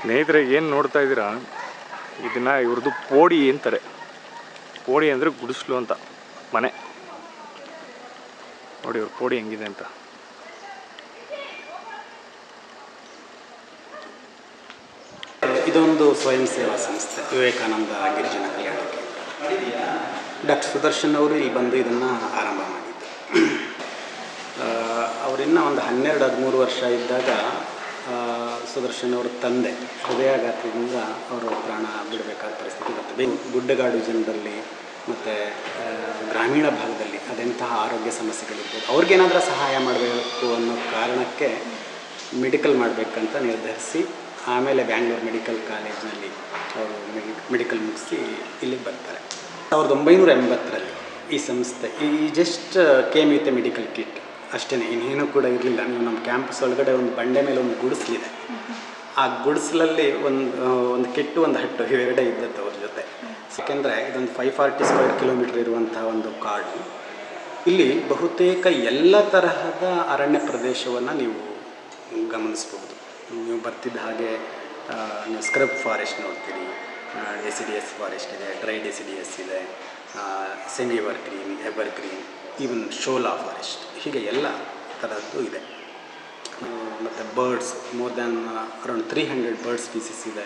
ಸ್ನೇಹಿತರೆ, ಏನು ನೋಡ್ತಾ ಇದ್ದೀರಾ, ಇದನ್ನು ಇವ್ರದ್ದು ಪೋಡಿ ಅಂತಾರೆ. ಪೋಡಿ ಅಂದರೆ ಗುಡಿಸ್ಲು ಅಂತ, ಮನೆ. ನೋಡಿ ಇವ್ರ ಪೋಡಿ ಹೆಂಗಿದೆ ಅಂತ. ಇದೊಂದು ಸ್ವಯಂ ಸೇವಾ ಸಂಸ್ಥೆ, ವಿವೇಕಾನಂದ ಗಿರಿಜನ ಕಲ್ಯಾಣ ಕೇಂದ್ರ. ಡಾಕ್ಟರ್ ಸುದರ್ಶನ್ ಅವರು ಇಲ್ಲಿ ಬಂದು ಇದನ್ನು ಆರಂಭ ಮಾಡಿದ್ದು. ಅವರಿನ್ನ ಒಂದು 12-13 ವರ್ಷ ಇದ್ದಾಗ ಸುದರ್ಶನ್ ಅವರ ತಂದೆ ಹೃದಯಾಘಾತದಿಂದ ಅವರು ಪ್ರಾಣ ಬಿಡಬೇಕಾದ ಪರಿಸ್ಥಿತಿ ಬರ್ತದೆ. ಗುಡ್ಡಗಾಡು ಜನರಲ್ಲಿ ಮತ್ತು ಗ್ರಾಮೀಣ ಭಾಗದಲ್ಲಿ ಅದೆಂತಹ ಆರೋಗ್ಯ ಸಮಸ್ಯೆಗಳಿರ್ಬೋದು, ಅವ್ರಿಗೇನಾದರೂ ಸಹಾಯ ಮಾಡಬೇಕು ಅನ್ನೋ ಕಾರಣಕ್ಕೆ ಮೆಡಿಕಲ್ ಮಾಡಬೇಕಂತ ನಿರ್ಧರಿಸಿ ಆಮೇಲೆ ಬ್ಯಾಂಗ್ಳೂರು ಮೆಡಿಕಲ್ ಕಾಲೇಜಿನಲ್ಲಿ ಅವರು ಮೆಡಿಕಲ್ ಮುಗಿಸಿ ಇಲ್ಲಿಗೆ ಬರ್ತಾರೆ. 1980ರಲ್ಲಿ ಈ ಸಂಸ್ಥೆ just came with A medical kit ಅಷ್ಟೇ, ಇನ್ನೇನೂ ಕೂಡ ಇರಲಿಲ್ಲ. ನೀವು ನಮ್ಮ ಕ್ಯಾಂಪಸ್ ಒಳಗಡೆ ಒಂದು ಬಂಡೆ ಮೇಲೆ ಒಂದು ಗುಡಿಸಲಿದೆ. ಆ ಗುಡಿಸಲಲ್ಲಿ ಒಂದು ಕಿಟ್ಟು ಒಂದು ಹಟ್ಟು ಇವೆರಡೇ ಇದ್ದದ್ದು ಅವ್ರ ಜೊತೆ. ಯಾಕೆಂದರೆ ಇದೊಂದು 540 ಸ್ಕ್ವೇರ್ ಕಿಲೋಮೀಟರ್ ಇರುವಂಥ ಒಂದು ಕಾಡು. ಇಲ್ಲಿ ಬಹುತೇಕ ಎಲ್ಲ ತರಹದ ಅರಣ್ಯ ಪ್ರದೇಶವನ್ನು ನೀವು ಗಮನಿಸ್ಬೋದು. ನೀವು ಬರ್ತಿದ್ದ ಹಾಗೆ ನೀವು ಸ್ಕ್ರಬ್ ಫಾರೆಸ್ಟ್ ನೋಡ್ತೀರಿ, ಡೆಸಿಡಿಯಸ್ ಫಾರೆಸ್ಟ್ ಇದೆ, ಡ್ರೈ ಡೆಸಿಡಿಯಸ್ ಇದೆ, semi ever green, even shola forest, ಹೀಗೆ ಎಲ್ಲ ಥರದ್ದು ಇದೆ. ಮತ್ತು birds more than around 300 bird species ಇದೆ,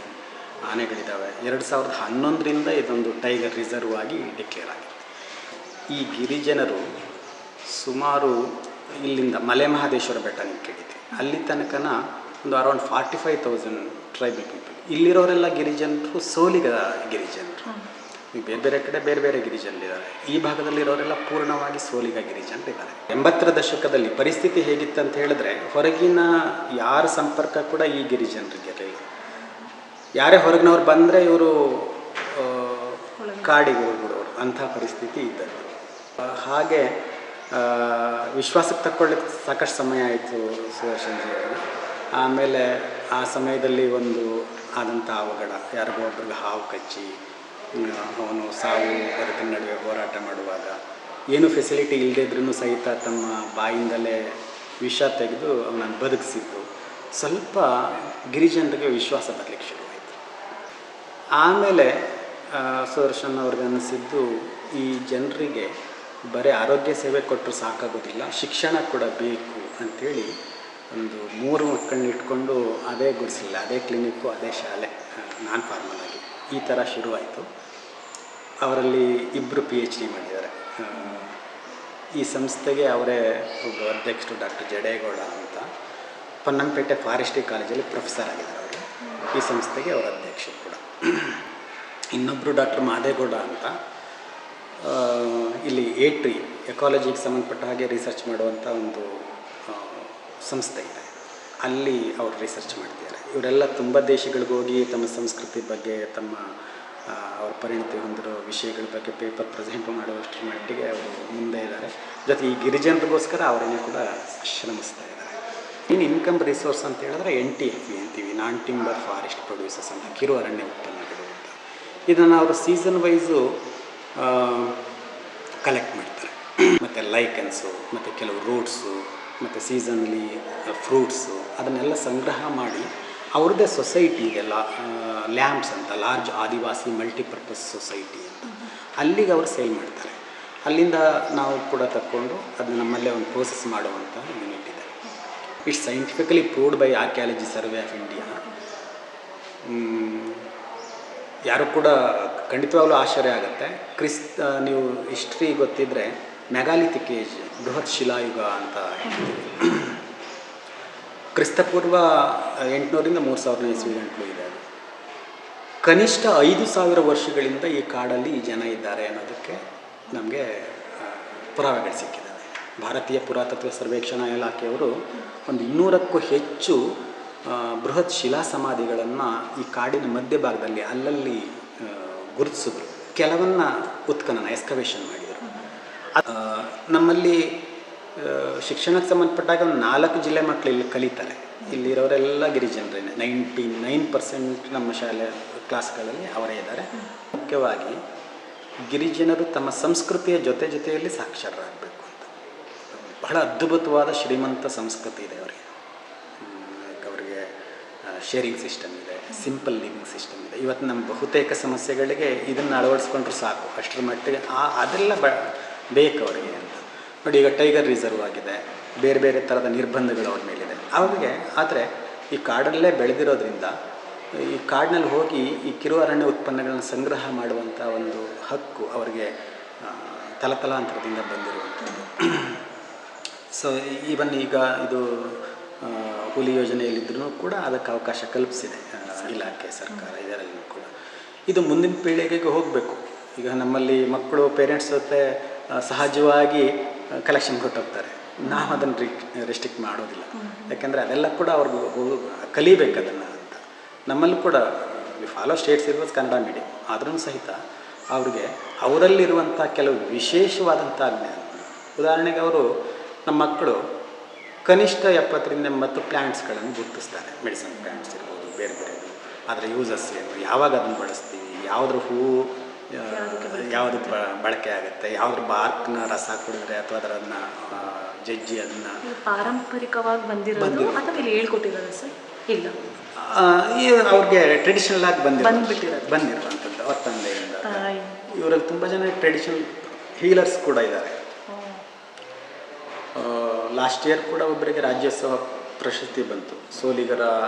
ಆನೆಗಳಿದ್ದಾವೆ. 2011ರಿಂದ ಇದೊಂದು ಟೈಗರ್ ರಿಸರ್ವ್ ಆಗಿ ಡಿಕ್ಲೇರ್ ಆಗಿದೆ. ಈ ಗಿರಿಜನರು ಸುಮಾರು ಇಲ್ಲಿಂದ ಮಲೆ ಮಹದೇಶ್ವರ ಬೆಟ್ಟ ನೀವು ಕೇಳಿದ್ವಿ, ಅಲ್ಲಿ ತನಕನ ಒಂದು ಅರೌಂಡ್ 45,000 ಟ್ರೈಬಲ್ ಪೀಪಲ್. ಇಲ್ಲಿರೋರೆಲ್ಲ ಗಿರಿಜನರು ಸೋಲಿಗ ಗಿರಿಜನರು. ಈ ಬೇರೆ ಬೇರೆ ಕಡೆ ಬೇರೆ ಬೇರೆ ಗಿರಿಜನರಿದ್ದಾರೆ. ಈ ಭಾಗದಲ್ಲಿರೋರೆಲ್ಲ ಪೂರ್ಣವಾಗಿ ಸೋಲಿಗ ಗಿರಿಜನರಿದ್ದಾರೆ. 80ರ ದಶಕದಲ್ಲಿ ಪರಿಸ್ಥಿತಿ ಹೇಗಿತ್ತು ಅಂತ ಹೇಳಿದ್ರೆ, ಹೊರಗಿನ ಯಾರ ಸಂಪರ್ಕ ಕೂಡ ಈ ಗಿರಿಜನರಿಗೆ ಇರಲಿಲ್ಲ. ಯಾರೇ ಹೊರಗಿನವ್ರು ಬಂದರೆ ಇವರು ಕಾಡಿಗೆ ಹೋಗ್ಬಿಡೋರು, ಅಂಥ ಪರಿಸ್ಥಿತಿ ಇದ್ದದ್ದು. ಹಾಗೆ ವಿಶ್ವಾಸಕ್ಕೆ ತಗೊಳ್ಳಿಕ್ಕೆ ಸಾಕಷ್ಟು ಸಮಯ ಆಯಿತು ಸುದರ್ಶನ್ ಜಿ ಅವರಿಗೆ. ಆಮೇಲೆ ಆ ಸಮಯದಲ್ಲಿ ಒಂದು ಆದಂಥ ಅವಘಡ, ಯಾರಿಗೋ ಒಬ್ರಿಗೆ ಹಾವು ಕಚ್ಚಿ ಅವನು ಸಾವು ಬದುಕಿನ ನಡುವೆ ಹೋರಾಟ ಮಾಡುವಾಗ ಏನು ಫೆಸಿಲಿಟಿ ಇಲ್ಲದೇ ಇದ್ರೂ ಸಹಿತ ತಮ್ಮ ಬಾಯಿಂದಲೇ ವಿಷ ತೆಗೆದು ಅವನನ್ನು ಬದುಕಿಸಿದ್ದು ಸ್ವಲ್ಪ ಗಿರಿಜನರಿಗೆ ವಿಶ್ವಾಸ ಬರಲಿಕ್ಕೆ ಶುರುವಾಯಿತು. ಆಮೇಲೆ ಸುದರ್ಶನ್ ಅವ್ರಿಗೆ ಅನ್ನಿಸಿದ್ದು, ಈ ಜನರಿಗೆ ಬರೀ ಆರೋಗ್ಯ ಸೇವೆ ಕೊಟ್ಟರು ಸಾಕಾಗೋದಿಲ್ಲ, ಶಿಕ್ಷಣ ಕೂಡ ಬೇಕು ಅಂಥೇಳಿ ಒಂದು 3 ಮಕ್ಕಳನ್ನ ಇಟ್ಕೊಂಡು ಅದೇ ಗುಡಿಸಲಿಲ್ಲ, ಅದೇ ಕ್ಲಿನಿಕ್ಕು, ಅದೇ ಶಾಲೆ, ನಾನ್ ಫಾರ್ಮಲ್ ಆಗಿ ಈ ಥರ ಶುರುವಾಯಿತು. ಅವರಲ್ಲಿ 2 PhD ಮಾಡಿದ್ದಾರೆ. ಈ ಸಂಸ್ಥೆಗೆ ಅವರೇ ಒಬ್ಬ ಅಧ್ಯಕ್ಷರು ಡಾಕ್ಟರ್ ಜಡೇಗೌಡ ಅಂತ, ಪೊನ್ನಂಪೇಟೆ ಫಾರೆಸ್ಟ್ರಿ ಕಾಲೇಜಲ್ಲಿ ಪ್ರೊಫೆಸರ್ ಆಗಿದ್ದಾರೆ ಅವರು. ಈ ಸಂಸ್ಥೆಗೆ ಅವರ ಅಧ್ಯಕ್ಷರು ಕೂಡ. ಇನ್ನೊಬ್ಬರು ಡಾಕ್ಟರ್ ಮಾದೇಗೌಡ ಅಂತ, ಇಲ್ಲಿ ಏಟ್ರಿ ಎಕಾಲಜಿಗೆ ಸಂಬಂಧಪಟ್ಟ ಹಾಗೆ ರಿಸರ್ಚ್ ಮಾಡುವಂಥ ಒಂದು ಸಂಸ್ಥೆ ಇದೆ, ಅಲ್ಲಿ ಅವರು ರಿಸರ್ಚ್ ಮಾಡ್ತಿದ್ದಾರೆ. ಇವರೆಲ್ಲ ತುಂಬ ದೇಶಗಳಿಗೆ ಹೋಗಿ ತಮ್ಮ ಸಂಸ್ಕೃತಿ ಬಗ್ಗೆ, ತಮ್ಮ ಅವ್ರ ಪರಿಣಿತಿ ಹೊಂದಿರೋ ವಿಷಯಗಳ ಬಗ್ಗೆ ಪೇಪರ್ ಪ್ರೆಸೆಂಟ್ ಮಾಡುವಷ್ಟರ ಮಟ್ಟಿಗೆ ಅವರು ಮುಂದೆ ಇದ್ದಾರೆ. ಜೊತೆ ಈ ಗಿರಿಜನರಿಗೋಸ್ಕರ ಅವರನ್ನೇ ಕೂಡ ಶ್ರಮಿಸ್ತಾ ಇದ್ದಾರೆ. ಇನ್ನು ಇನ್ಕಮ್ ರಿಸೋರ್ಸ್ ಅಂತ ಹೇಳಿದ್ರೆ NTFP ಅಂತೀವಿ, ನಾನ್ ಟಿಂಬರ್ ಫಾರೆಸ್ಟ್ ಪ್ರೊಡ್ಯೂಸರ್ಸ್ ಅಂತ, ಕಿರು ಅರಣ್ಯ ಉತ್ಪನ್ನಗಳು ಅಂತ. ಇದನ್ನು ಅವರು ಸೀಸನ್ ವೈಸು ಕಲೆಕ್ಟ್ ಮಾಡ್ತಾರೆ. ಮತ್ತು ಲೈಕನ್ಸು, ಮತ್ತು ಕೆಲವು ರೂಟ್ಸು, ಮತ್ತು ಸೀಸನ್ಲಿ ಫ್ರೂಟ್ಸು, ಅದನ್ನೆಲ್ಲ ಸಂಗ್ರಹ ಮಾಡಿ ಅವ್ರದ್ದೇ ಸೊಸೈಟಿ ಇದೆಲ್ಲ, ಲ್ಯಾಂಪ್ಸ್ ಅಂತ, ಲಾರ್ಜ್ ಆದಿವಾಸಿ ಮಲ್ಟಿಪರ್ಪಸ್ ಸೊಸೈಟಿ ಅಂತ, ಅಲ್ಲಿಗೆ ಅವರು ಸೇಲ್ ಮಾಡ್ತಾರೆ. ಅಲ್ಲಿಂದ ನಾವು ಕೂಡ ತಕ್ಕೊಂಡು ಅದನ್ನ ನಮ್ಮಲ್ಲೇ ಒಂದು ಪ್ರೋಸೆಸ್ ಮಾಡುವಂಥ ಯೂನಿಟ್ ಇದೆ. It's scientifically proved by archaeology survey of India. ಯಾರು ಕೂಡ ಖಂಡಿತವಾಗ್ಲೂ ಆಶ್ಚರ್ಯ ಆಗುತ್ತೆ. ನೀವು ಹಿಸ್ಟ್ರಿ ಗೊತ್ತಿದ್ದರೆ ಮೆಗಾಲಿಥಿಕ್ ಏಜ್, ಬೃಹತ್ ಶಿಲಾಯುಗ ಅಂತ ಹೇಳ್ತೀವಿ. ಕ್ರಿಸ್ತಪೂರ್ವ 800ರಿಂದ 3000 ಇಸ್ವಿ ಗಂಟಲು ಇದೆ. ಅದು ಕನಿಷ್ಠ 5000 ವರ್ಷಗಳಿಂದ ಈ ಕಾಡಲ್ಲಿ ಜನ ಇದ್ದಾರೆ ಅನ್ನೋದಕ್ಕೆ ನಮಗೆ ಪುರಾವೆಗಳು ಸಿಕ್ಕಿದ್ದಾವೆ. ಭಾರತೀಯ ಪುರಾತತ್ವ ಸರ್ವೇಕ್ಷಣಾ ಇಲಾಖೆಯವರು ಒಂದು 200ಕ್ಕೂ ಹೆಚ್ಚು ಬೃಹತ್ ಶಿಲಾ ಸಮಾಧಿಗಳನ್ನು ಈ ಕಾಡಿನ ಮಧ್ಯಭಾಗದಲ್ಲಿ ಅಲ್ಲಲ್ಲಿ ಗುರುತಿಸಿದ್ರು. ಕೆಲವನ್ನ ಉತ್ಖನನ, ಎಕ್ಸ್ಕವೇಷನ್ ಮಾಡಿದರು. ನಮ್ಮಲ್ಲಿ ಶಿಕ್ಷಣಕ್ಕೆ ಸಂಬಂಧಪಟ್ಟಾಗ ಒಂದು 4 ಜಿಲ್ಲೆ ಮಕ್ಕಳು ಇಲ್ಲಿ ಕಲಿತಾರೆ. ಇಲ್ಲಿರೋರೆಲ್ಲ ಗಿರಿಜನರೇ. 99% ನಮ್ಮ ಶಾಲೆ ಕ್ಲಾಸ್ಗಳಲ್ಲಿ ಅವರೇ ಇದ್ದಾರೆ. ಮುಖ್ಯವಾಗಿ ಗಿರಿಜನರು ತಮ್ಮ ಸಂಸ್ಕೃತಿಯ ಜೊತೆಯಲ್ಲಿ ಸಾಕ್ಷರರಾಗಬೇಕು ಅಂತ. ಬಹಳ ಅದ್ಭುತವಾದ ಶ್ರೀಮಂತ ಸಂಸ್ಕೃತಿ ಇದೆ ಅವರಿಗೆ. ಅವರಿಗೆ ಶೇರಿಂಗ್ ಸಿಸ್ಟಮ್ ಇದೆ, ಸಿಂಪಲ್ ಲಿವಿಂಗ್ ಸಿಸ್ಟಮ್ ಇದೆ. ಇವತ್ತು ನಮ್ಮ ಬಹುತೇಕ ಸಮಸ್ಯೆಗಳಿಗೆ ಇದನ್ನು ಅಳವಡಿಸ್ಕೊಂಡ್ರೆ ಸಾಕು, ಅಷ್ಟರ ಮಟ್ಟಿಗೆ ಅದೆಲ್ಲ ಬೇಕು ಅವರಿಗೆ ಅಂತ ನೋಡಿ. ಈಗ ಟೈಗರ್ ರಿಸರ್ವ್ ಆಗಿದೆ, ಬೇರೆ ಬೇರೆ ಥರದ ನಿರ್ಬಂಧಗಳು ಅವ್ರ ಮೇಲಿದೆ ಅವ್ರಿಗೆ. ಆದರೆ ಈ ಕಾಡಲ್ಲೇ ಬೆಳೆದಿರೋದ್ರಿಂದ ಈ ಕಾಡಿನಲ್ಲಿ ಹೋಗಿ ಈ ಕಿರು ಅರಣ್ಯ ಉತ್ಪನ್ನಗಳನ್ನು ಸಂಗ್ರಹ ಮಾಡುವಂಥ ಒಂದು ಹಕ್ಕು ಅವರಿಗೆ ತಲತಲಾಂತರದಿಂದ ಬಂದಿರುವಂಥದ್ದು. ಸೊ ಈವನ್ ಈಗ ಇದು ಹುಲಿ ಯೋಜನೆಯಲ್ಲಿದ್ದರೂ ಕೂಡ ಅದಕ್ಕೆ ಅವಕಾಶ ಕಲ್ಪಿಸಿದೆ ಇಲಾಖೆ, ಸರ್ಕಾರ. ಇದರಲ್ಲೂ ಕೂಡ ಇದು ಮುಂದಿನ ಪೀಳಿಗೆಗೆ ಹೋಗಬೇಕು. ಈಗ ನಮ್ಮಲ್ಲಿ ಮಕ್ಕಳು ಪೇರೆಂಟ್ಸ್ ಜೊತೆ ಸಹಜವಾಗಿ ಕಲೆಕ್ಷನ್ ಕೊಟ್ಟೋಗ್ತಾರೆ, ನಾವು ಅದನ್ನು ರೆಸ್ಟ್ರಿಕ್ಟ್ ಮಾಡೋದಿಲ್ಲ. ಯಾಕೆಂದರೆ ಅದೆಲ್ಲ ಕೂಡ ಅವ್ರಿಗೆ ಕಲಿಬೇಕು ಅದನ್ನು ಅಂತ. ನಮ್ಮಲ್ಲಿ ಕೂಡ follow state syllabus Kannada medium ಆದ್ರೂ ಸಹಿತ ಅವ್ರಿಗೆ ಅವರಲ್ಲಿರುವಂಥ ಕೆಲವು ವಿಶೇಷವಾದಂಥ ಜ್ಞಾನ. ಉದಾಹರಣೆಗೆ ನಮ್ಮ ಮಕ್ಕಳು ಕನಿಷ್ಠ 70-80 ಪ್ಲ್ಯಾಂಟ್ಸ್ಗಳನ್ನು ಗುರುತಿಸ್ತಾರೆ. ಮೆಡಿಸಿನ್ ಪ್ಲ್ಯಾಂಟ್ಸ್ ಇರ್ಬೋದು, ಬೇರೆ ಬೇರೆದು, ಅದರ ಯೂಸಸ್ ಏನು, ಯಾವಾಗ ಅದನ್ನು ಬಳಸ್ತೀವಿ, ಯಾವುದ್ರ ಹೂವು ಯಾವುದಕ್ಕೆ ಬಳಕೆ ಆಗುತ್ತೆ, ಯಾವುದ್ರ ಬಾರ್ಕ್ನ ರಸ ಕುಡಿದ್ರೆ ಅಥವಾ ಅದನ್ನು ಜಜ್ಜಿ ಅದನ್ನು ಪಾರಂಪರಿಕವಾಗಿ ಬಂದಿರೋದು ಅಥವಾ ಇಲ್ಲಿ ಹೇಳ್ಕೊಟ್ಟಿರೋದು ಸರ್? ಇಲ್ಲ, ಅವ್ರಿಗೆ ಟ್ರೆಡಿಷನಲ್ ಆಗಿ ಬಂದಿರುವಂಥದ್ದು ಅವ್ರ ತಂದೆಯಿಂದ. ಇವರಲ್ಲಿ ತುಂಬ ಜನ ಟ್ರೆಡಿಷನಲ್ ಹೀಲರ್ಸ್ ಕೂಡ ಇದ್ದಾರೆ. ಲಾಸ್ಟ್ ಇಯರ್ ಕೂಡ ಒಬ್ಬರಿಗೆ ರಾಜ್ಯೋತ್ಸವ ಪ್ರಶಸ್ತಿ ಬಂತು, ಸೋಲಿಗರ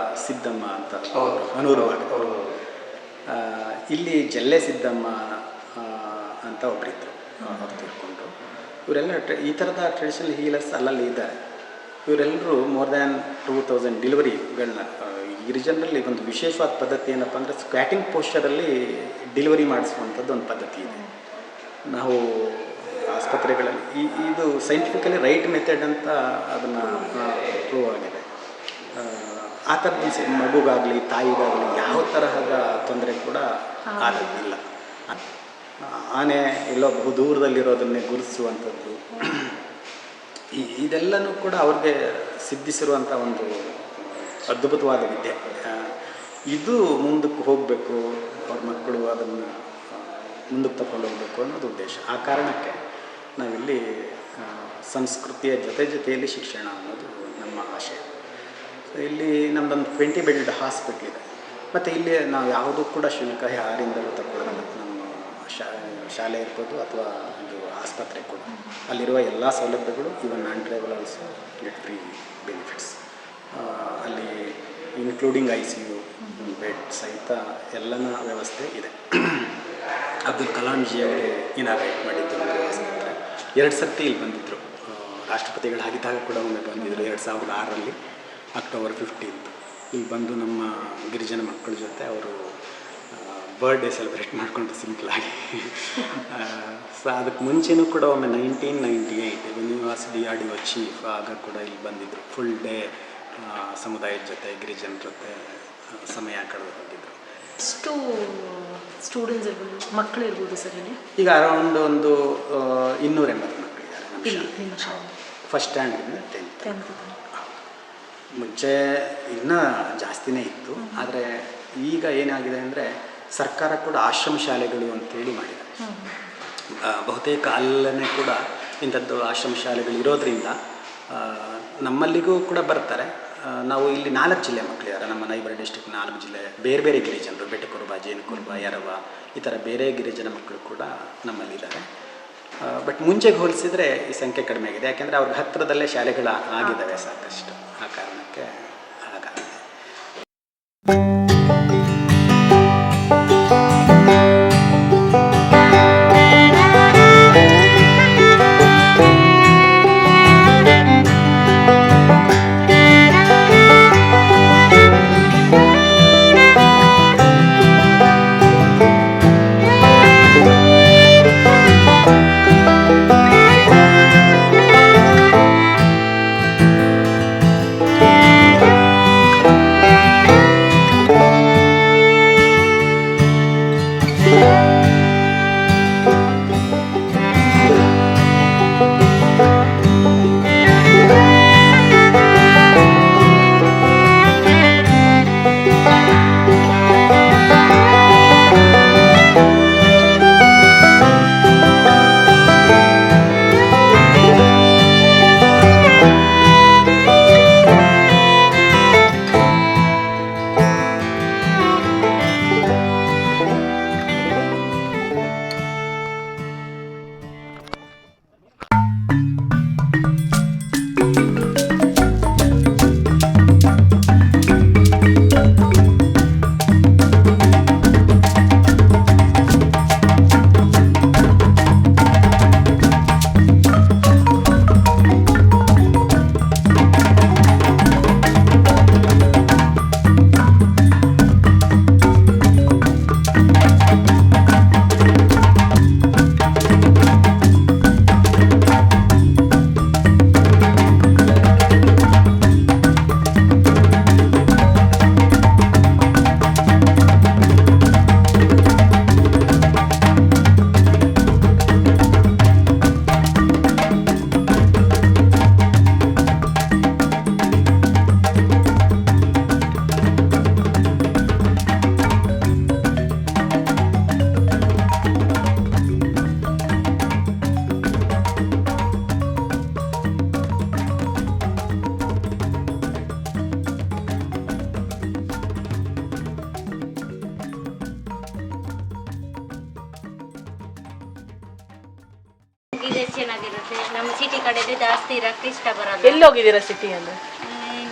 ಸಿದ್ದಮ್ಮ ಅಂತ, ಅನೂರವಾಗಿ. ಇಲ್ಲಿ ಜಲ್ಲೆ ಸಿದ್ದಮ್ಮ ಅಂತ ಒಬ್ಬರಿದ್ದರು, ಅವ್ರು ತಿಳ್ಕೊಂಡು. ಇವರೆಲ್ಲ ಈ ಥರದ ಟ್ರೆಡಿಷನಲ್ ಹೀಲರ್ಸ್ ಅಲ್ಲಲ್ಲಿ ಇದ್ದಾರೆ. ಇವರೆಲ್ಲರೂ ಮೋರ್ ದ್ಯಾನ್ 2000 ಡೆಲಿವರಿಗಳನ್ನ, ಗಿರಿಜನರಲ್ಲಿ ಒಂದು ವಿಶೇಷವಾದ ಪದ್ಧತಿ ಏನಪ್ಪ ಅಂದರೆ ಸ್ಕ್ವ್ಯಾಟಿಂಗ್ ಪೋಸ್ಚರಲ್ಲಿ ಡೆಲಿವರಿ ಮಾಡಿಸುವಂಥದ್ದು ಒಂದು ಪದ್ಧತಿ ಇದೆ. ನಾವು ಆಸ್ಪತ್ರೆಗಳಲ್ಲಿ ಇದು ಸೈಂಟಿಫಿಕಲಿ ರೈಟ್ ಮೆಥಡ್ ಅಂತ ಅದನ್ನು ಪ್ರೂವ್ ಆಗಿದೆ. ಆ ಥರದ ಮಗುಗಾಗಲಿ ತಾಯಿಗಾಗಲಿ ಯಾವ ತರಹದ ತೊಂದರೆ ಕೂಡ ಆಗೋದಿಲ್ಲ. ಆನೆ ಎಲ್ಲೋ ಬಹು ದೂರದಲ್ಲಿರೋದನ್ನೇ ಗುರುತಿಸುವಂಥದ್ದು, ಇದೆಲ್ಲನೂ ಕೂಡ ಅವ್ರಿಗೆ ಸಿದ್ಧಿಸಿರುವಂಥ ಒಂದು ಅದ್ಭುತವಾದ ವಿದ್ಯೆ. ಇದು ಮುಂದಕ್ಕೆ ಹೋಗಬೇಕು, ಅವ್ರ ಮಕ್ಕಳು ಅದನ್ನು ಮುಂದಕ್ಕೆ ತಗೊಂಡು ಹೋಗಬೇಕು ಅನ್ನೋದು ಉದ್ದೇಶ. ಆ ಕಾರಣಕ್ಕೆ ನಾವಿಲ್ಲಿ ಸಂಸ್ಕೃತಿಯ ಜೊತೆಯಲ್ಲಿ ಶಿಕ್ಷಣ ಅನ್ನೋದು ನಮ್ಮ ಆಶಯ. ಇಲ್ಲಿ ನಮ್ಮದೊಂದು 20 ಬೆಡ್ ಹಾಸ್ಪಿಟ್ಲ್ ಇದೆ. ಮತ್ತು ಇಲ್ಲಿ ನಾವು ಯಾವುದೂ ಕೂಡ ಶುಲ್ಕ ಯಾರಿಂದಲೂ ತಗೊಳ್ಳೋದಿಲ್ಲ. ನಮ್ಮ ಶಾಲೆ ಇರ್ಬೋದು ಅಥವಾ ಇದು ಆಸ್ಪತ್ರೆ ಕೂಡ, ಅಲ್ಲಿರುವ ಎಲ್ಲ ಸೌಲಭ್ಯಗಳು even non tribal also get free benefits. ಅಲ್ಲಿ ಇನ್ಕ್ಲೂಡಿಂಗ್ ICU ಬೆಡ್ ಸಹಿತ ಎಲ್ಲನ ವ್ಯವಸ್ಥೆ ಇದೆ. ಅಬ್ದುಲ್ ಕಲಾಂ ಜಿ ಅವರು ಇನಾಗ್ರೇಟ್ ಮಾಡಿದ್ದು ಆಸ್ಪತ್ರೆ. 2 ಸರ್ತಿ ಇಲ್ಲಿ ಬಂದಿದ್ದರು, ರಾಷ್ಟ್ರಪತಿಗಳಾಗಿದ್ದಾಗ ಕೂಡ ಒಮ್ಮೆ ಬಂದಿದ್ದರು 2006ರಲ್ಲಿ ಅಕ್ಟೋಬರ್ 15 ಇಲ್ಲಿ ಬಂದು ನಮ್ಮ ಗಿರಿಜನ ಮಕ್ಕಳ ಜೊತೆ ಅವರು ಬರ್ಡೇ ಸೆಲೆಬ್ರೇಟ್ ಮಾಡಿಕೊಂಡು ಸಿಂಪಲಾಗಿ. ಸೊ ಅದಕ್ಕೆ ಮುಂಚೆನೂ ಕೂಡ ಒಮ್ಮೆ 1998 ಯೂನಿವಾಸ್ DRDO ಚೀಫ್ ಆಗ ಕೂಡ ಇಲ್ಲಿ ಬಂದಿದ್ದರು. ಫುಲ್ ಡೇ ಸಮುದಾಯದ ಜೊತೆ ಗಿರಿಜನ ಜೊತೆ ಸಮಯ ಕಳೆದು ಹೋಗಿದ್ದರು. ಎಷ್ಟು ಸ್ಟೂಡೆಂಟ್ಸ್ ಇರ್ಬೋದು, ಮಕ್ಕಳು ಇರ್ಬೋದು ಸರ್ ಇಲ್ಲಿ? ಈಗ ಅರೌಂಡ್ ಒಂದು 280 ಮಕ್ಕಳಿದ್ದಾರೆ ಫಸ್ಟ್ ಸ್ಟ್ಯಾಂಡಿಂದ 10th. ಮುಂಚೆ ಇನ್ನೂ ಜಾಸ್ತಿನೇ ಇತ್ತು. ಆದರೆ ಈಗ ಏನಾಗಿದೆ ಅಂದರೆ ಸರ್ಕಾರ ಕೂಡ ಆಶ್ರಮ ಶಾಲೆಗಳು ಅಂತೇಳಿ ಮಾಡಿದ್ದಾರೆ. ಬಹುತೇಕ ಅಲ್ಲೇ ಕೂಡ ಇಂಥದ್ದು ಆಶ್ರಮ ಶಾಲೆಗಳು ಇರೋದರಿಂದ ನಮ್ಮಲ್ಲಿಗೂ ಕೂಡ ಬರ್ತಾರೆ. ನಾವು ಇಲ್ಲಿ 4 ಜಿಲ್ಲೆ ಮಕ್ಕಳಿದ್ದಾರೆ. ನಮ್ಮ ನೈಬರ್ ಡಿಸ್ಟ್ರಿಕ್ಟ್ 4 ಜಿಲ್ಲೆ ಬೇರೆ ಬೇರೆ ಗಿರಿಜನರು, ಬೆಟ್ಟಕುರುಬ, ಜೇನುಕುರುಬ, ಯರವ, ಈ ಥರ ಬೇರೆ ಗಿರಿಜನ ಮಕ್ಕಳು ಕೂಡ ನಮ್ಮಲ್ಲಿದ್ದಾರೆ. ಬಟ್ ಮುಂಚೆಗೆ ಹೋಲಿಸಿದರೆ ಈ ಸಂಖ್ಯೆ ಕಡಿಮೆ ಆಗಿದೆ. ಯಾಕೆಂದರೆ ಅವ್ರಿಗೆ ಹತ್ತಿರದಲ್ಲೇ ಶಾಲೆಗಳು ಆಗಿದ್ದಾವೆ ಸಾಕಷ್ಟು. ಆ ಕಾರಣಕ್ಕೆ ಹಾಗಾಗಿದೆ. ಸಿಟಿ ಕಡೆಯಲ್ಲಿ ಜಾಸ್ತಿ ಇರಕ್ಕೆ ಇಷ್ಟ ಬರಲ್ಲ. ಎಲ್ಲಿ ಹೋಗಿದ್ದೀರಾ ಸಿಟಿ ಅಂದ್ರೆ?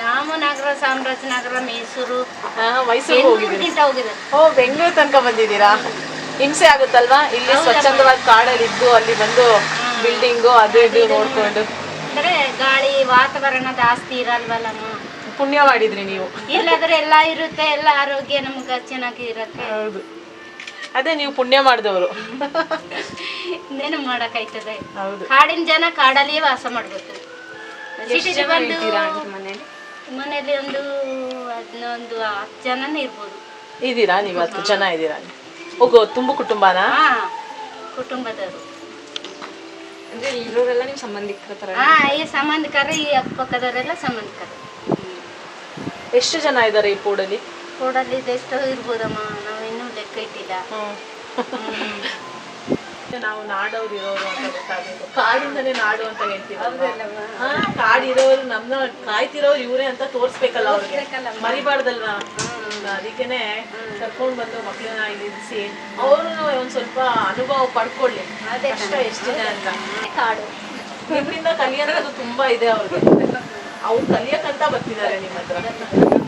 ನಾವು ನಗರ, ಚಾಮರಾಜನಗರ, ಮೈಸೂರು, ಮೈಸೂರು ಹೋಗಿದ್ದೀರಾ? ಹೋಗಿದೆ. ಓ, ಬೆಂಗಳೂರು ತನಕ ಬಂದಿದ್ದೀರಾ? ಹಿಂಸೆ ಆಗುತ್ತಲ್ವಾ ಇಲ್ಲಿ ಸ್ವಚ್ಛಂದವಾದ ಕಾಡಲ್ಲಿ ಇದ್ದು ಅಲ್ಲಿ ಬಂದು ಬಿಲ್ಡಿಂಗು ಅದು ಇದು ನೋಡ್ಕೊಂಡು? ಅಂದ್ರೆ ಗಾಳಿ ವಾತಾವರಣ ಜಾಸ್ತಿ ಇರಲ್ವಲ್ಲಮ್ಮ. ಪುಣ್ಯ ಮಾಡಿದ್ರಿ ನೀವು. ಇಲ್ಲಾದ್ರೆ ಎಲ್ಲ ಇರುತ್ತೆ, ಎಲ್ಲ ಆರೋಗ್ಯ ನಮ್ಗೆ ಚೆನ್ನಾಗಿ ಇರುತ್ತೆ. ಹೌದು, ಅದೇ ನೀವು ಪುಣ್ಯ ಮಾಡಿದವರು. ಇನ್ನೇನು ಮಾಡಕ್ಕಾಯ್ತದೆ. ಹೌದು, ಕಾಡಿನ ಜನ ಕಾಡಲ್ಲಿಯೇ ವಾಸ ಮಾಡ್ಬೇಕು. ಸಿಟಿಗೆ ಬಂದು ಮನೇಲಿ ಒಂದು 10 ಜನನೇ ಇರ್ಬೋದು. ಇದ್ದೀರಾ ನೀವು? 10 ಜನ ಇದ್ದೀರಾ? ಹೋಗೋ ತುಂಬ ಕುಟುಂಬನಾ? ಕುಟುಂಬದವರು ಅಂದ್ರೆ ಇರೋರೆಲ್ಲ ನಿಮ್ಮ ಸಂಬಂಧಿಕರ ತರ? ಈ ಸಂಬಂಧಿಕರು, ಈ ಅಕ್ಕಪಕ್ಕದವರೆಲ್ಲ ಸಂಬಂಧಿಕರು. ಎಷ್ಟು ಜನ ಇದ್ದಾರೆ ಈ ಕೂಡಲ್ಲಿ? ಕೂಡಲ್ಲಿ ಇದೆಷ್ಟೋ ಇರ್ಬೋದಮ್ಮ, ನಾವು ಇನ್ನೂ ಲೆಕ್ಕ ಇಟ್ಟಿಲ್ಲ. ನಾವು ನಾಡವ್ರು ಇರೋರು ಅಂತ ಗೊತ್ತಾಗಬೇಕು. ಕಾಡಿಂದನೇ ನಾಡು ಅಂತ ಹೇಳ್ತೀವಿ. ಕಾಡಿರೋರು ನಮ್ಮನ್ನ ಕಾಯ್ತಿರೋರು ಇವರೇ ಅಂತ ತೋರಿಸ್ಬೇಕಲ್ಲ ಅವ್ರಿಗೆ, ಮರಿಬಾರ್ದಲ್ವಾ? ಅದಕ್ಕೇನೆ ಕರ್ಕೊಂಡು ಬಂದು ಮಕ್ಕಳನ್ನ ಇರಿಸಿ ಅವರು ಒಂದ್ ಸ್ವಲ್ಪ ಅನುಭವ ಪಡ್ಕೊಳ್ಳಿ ಕಷ್ಟ ಎಷ್ಟಿದೆ ಅಂತ. ಕಾಡು ನಿಮ್ಮಿಂದ ಕಲಿಯೋದು ತುಂಬಾ ಇದೆ ಅವ್ರಿಗೆ. ಅವ್ರು ಕಲಿಯಕ್ಕಂತ ಬರ್ತಿದ್ದಾರೆ ನಿಮ್ಮ ಹತ್ರ.